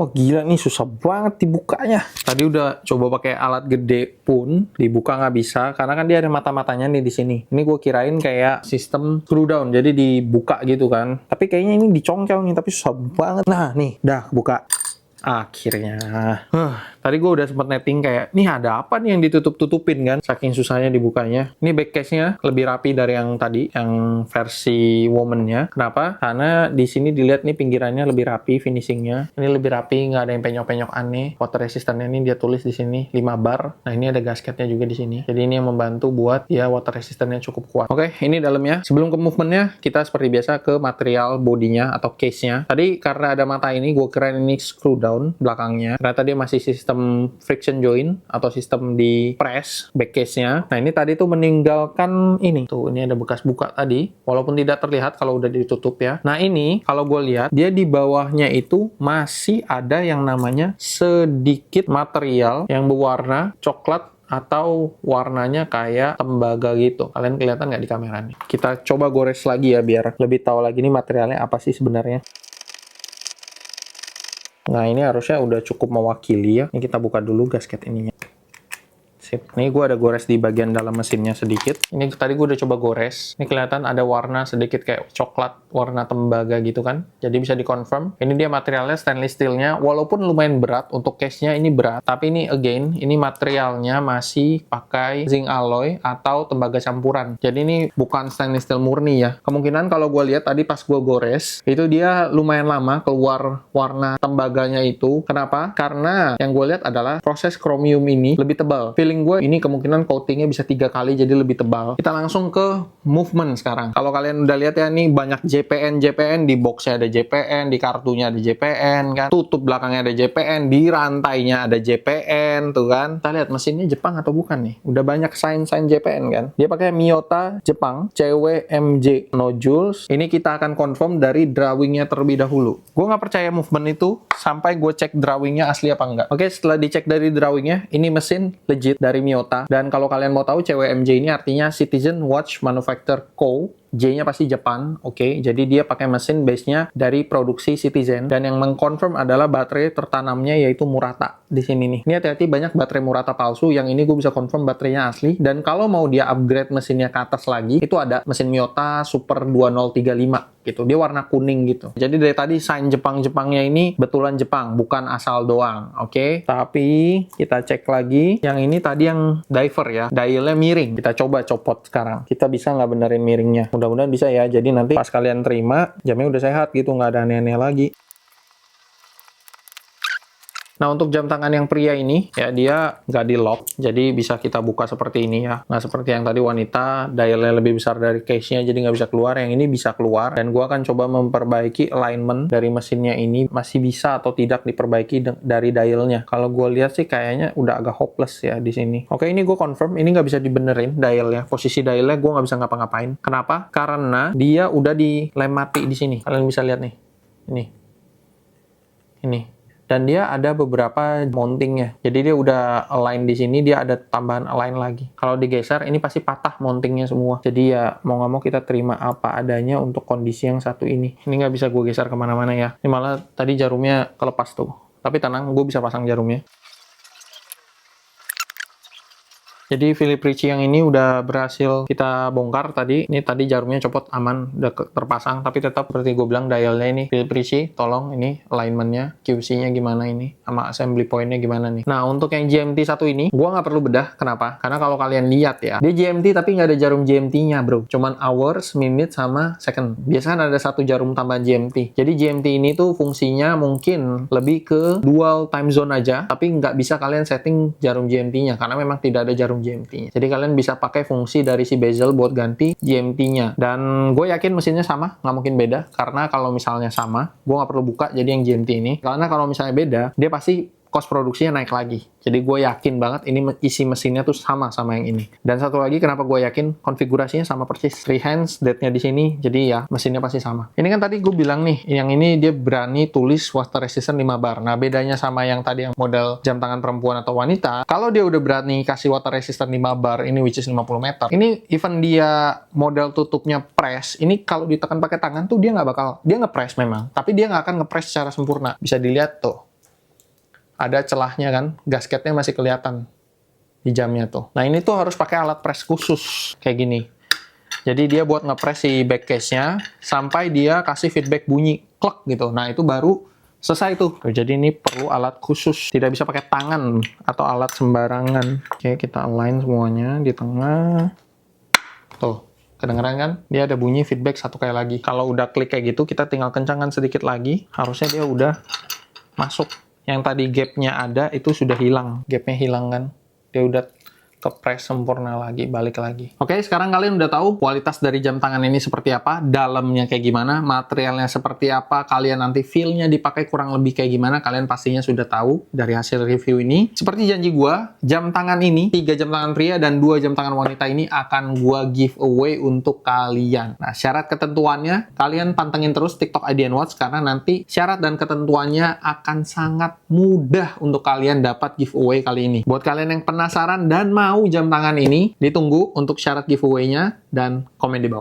Wah gila nih, susah banget dibukanya. Tadi udah coba pakai alat gede pun dibuka nggak bisa karena kan dia ada mata-matanya nih di sini. Ini gue kirain kayak sistem screw down, jadi dibuka gitu kan. Tapi kayaknya ini dicongkel nih, tapi susah banget. Nah nih, dah buka. Akhirnya. Tadi gue udah sempet netting kayak, nih ada apa nih yang ditutup-tutupin kan? Saking susahnya dibukanya. Ini back case-nya lebih rapi dari yang tadi, yang versi woman-nya. Kenapa? Karena di sini dilihat nih pinggirannya lebih rapi, finishingnya. Ini lebih rapi, nggak ada yang penyok-penyok aneh. Water resistance-nya ini dia tulis di sini 5 bar. Nah ini ada gasketnya juga di sini. Jadi ini yang membantu buat ya water resistance-nya cukup kuat. Oke, ini dalamnya. Sebelum ke movement-nya, kita seperti biasa ke material bodinya atau case-nya. Tadi karena ada mata ini, gue kira ini screw down belakangnya. Ternyata dia masih sistem friction joint atau sistem di press back case-nya. Nah, ini tadi tuh meninggalkan ini. Tuh, ini ada bekas buka tadi. Walaupun tidak terlihat kalau udah ditutup ya. Nah, ini kalau gue lihat, dia di bawahnya itu masih ada yang namanya sedikit material yang berwarna coklat atau warnanya kayak tembaga gitu. Kalian kelihatan nggak di kamera nih? Kita coba gores lagi ya biar lebih tahu lagi nih materialnya apa sih sebenarnya. Nah, ini harusnya udah cukup mewakili ya. Ini kita buka dulu gasket ininya. Sip. Ini gue ada gores di bagian dalam mesinnya sedikit. Ini tadi gue udah coba gores. Ini kelihatan ada warna sedikit kayak coklat, warna tembaga gitu kan. Jadi bisa dikonfirm. Ini dia materialnya stainless steel-nya. Walaupun lumayan berat, untuk case-nya ini berat. Tapi ini again, ini materialnya masih pakai zinc alloy atau tembaga campuran. Jadi ini bukan stainless steel murni ya. Kemungkinan kalau gue lihat tadi pas gue gores, itu dia lumayan lama keluar warna tembaganya itu. Kenapa? Karena yang gue lihat adalah proses chromium ini lebih tebal. Feeling gue ini kemungkinan coatingnya bisa 3 kali jadi lebih tebal. Kita langsung ke movement sekarang. Kalau kalian udah lihat ya, nih banyak JPN di boxnya ada JPN, di kartunya ada JPN kan, tutup belakangnya ada JPN, di rantainya ada JPN tuh kan. Kita lihat mesinnya Jepang atau bukan nih. Udah banyak sign JPN kan. Dia pakai Miyota Jepang CWMJ nodules. Ini kita akan confirm dari drawingnya terlebih dahulu. Gue nggak percaya movement itu sampai gue cek drawingnya asli apa enggak. Oke, setelah dicek dari drawingnya, ini mesin legit dari Miyota. Dan kalau kalian mau tahu, CWMJ ini artinya Citizen Watch Manufacturer Co. J-nya pasti Jepang, oke. Jadi dia pakai mesin base-nya dari produksi Citizen. Dan yang mengkonfirm adalah baterai tertanamnya yaitu Murata di sini nih. Ini hati-hati, banyak baterai Murata palsu. Yang ini gue bisa confirm baterainya asli. Dan kalau mau dia upgrade mesinnya ke atas lagi, itu ada mesin Miyota Super 2035 gitu. Dia warna kuning gitu. Jadi dari tadi sign Jepang-Jepangnya ini betulan Jepang, bukan asal doang, oke. Tapi kita cek lagi. Yang ini tadi yang diver ya. Dialnya miring. Kita coba copot sekarang. Kita bisa nggak benerin miringnya? Mudah-mudahan bisa ya. Jadi nanti pas kalian terima, jamnya udah sehat gitu, nggak ada aneh-aneh lagi. Nah, untuk jam tangan yang pria ini, ya dia nggak di lock, jadi bisa kita buka seperti ini ya. Nah, seperti yang tadi wanita, dialnya lebih besar dari case-nya, jadi nggak bisa keluar. Yang ini bisa keluar, dan gua akan coba memperbaiki alignment dari mesinnya ini, masih bisa atau tidak diperbaiki dari dialnya. Kalau gue lihat sih kayaknya udah agak hopeless ya di sini. Oke, ini gue confirm, ini nggak bisa dibenerin dialnya. Posisi dialnya gue nggak bisa ngapa-ngapain. Kenapa? Karena dia udah dilem mati di sini. Kalian bisa lihat nih, ini. Dan dia ada beberapa mountingnya. Jadi dia udah align di sini, dia ada tambahan align lagi. Kalau digeser, ini pasti patah mountingnya semua. Jadi ya mau nggak mau kita terima apa adanya untuk kondisi yang satu ini. Ini nggak bisa gue geser kemana-mana ya. Ini malah tadi jarumnya kelepas tuh. Tapi tenang, gue bisa pasang jarumnya. Jadi Philip Richie yang ini udah berhasil kita bongkar tadi. Ini tadi jarumnya copot aman, udah terpasang. Tapi tetap seperti gue bilang, dialnya ini Philip Richie, tolong ini alignmentnya, QC-nya gimana ini, sama assembly point-nya gimana nih. Nah, untuk yang GMT satu ini, gue nggak perlu bedah. Kenapa? Karena kalau kalian lihat ya, dia GMT tapi nggak ada jarum GMT-nya bro. Cuman hours, minute, sama second. Biasanya ada satu jarum tambahan GMT. Jadi GMT ini tuh fungsinya mungkin lebih ke dual time zone aja, tapi nggak bisa kalian setting jarum GMT-nya, karena memang tidak ada jarum GMT-nya. Jadi kalian bisa pakai fungsi dari si bezel buat ganti GMT-nya. Dan gue yakin mesinnya sama, nggak mungkin beda. Karena kalau misalnya sama, gue nggak perlu buka jadi yang GMT ini. Karena kalau misalnya beda, dia pasti cost produksinya naik lagi. Jadi gue yakin banget ini isi mesinnya tuh sama yang ini. Dan satu lagi kenapa gue yakin konfigurasinya sama persis. Free hands, date-nya di sini. Jadi ya mesinnya pasti sama. Ini kan tadi gue bilang nih, yang ini dia berani tulis water resistant 5 bar. Nah bedanya sama yang tadi yang model jam tangan perempuan atau wanita, kalau dia udah berani kasih water resistant 5 bar, ini which is 50 meter. Ini even dia model tutupnya press, ini kalau ditekan pakai tangan tuh dia nggak bakal, dia nge-press memang. Tapi dia nggak akan nge-press secara sempurna. Bisa dilihat tuh. ada celahnya kan, gasketnya masih kelihatan di jamnya tuh. Nah ini tuh harus pakai alat press khusus kayak gini. Jadi dia buat ngepres si back case-nya sampai dia kasih feedback bunyi klek gitu. Nah itu baru selesai tuh. Jadi ini perlu alat khusus, tidak bisa pakai tangan atau alat sembarangan. Oke, kita align semuanya di tengah. Tuh, kedengeran kan? Dia ada bunyi feedback satu kali lagi. Kalau udah klik kayak gitu, kita tinggal kencangkan sedikit lagi. Harusnya dia udah masuk. Yang tadi gap-nya ada, itu sudah hilang. Gap-nya hilang kan? Dia udah kepres sempurna lagi, balik lagi. Oke, sekarang kalian udah tahu kualitas dari jam tangan ini seperti apa, dalamnya kayak gimana, materialnya seperti apa, kalian nanti feel-nya dipakai kurang lebih kayak gimana, kalian pastinya sudah tahu dari hasil review ini. Seperti janji gua, jam tangan ini, 3 jam tangan pria dan 2 jam tangan wanita ini akan gua giveaway untuk kalian. Nah, syarat ketentuannya, kalian pantengin terus TikTok IDN Watch karena nanti syarat dan ketentuannya akan sangat mudah untuk kalian dapat giveaway kali ini. Buat kalian yang penasaran dan mau jam tangan ini, ditunggu untuk syarat giveaway-nya dan komen di bawah.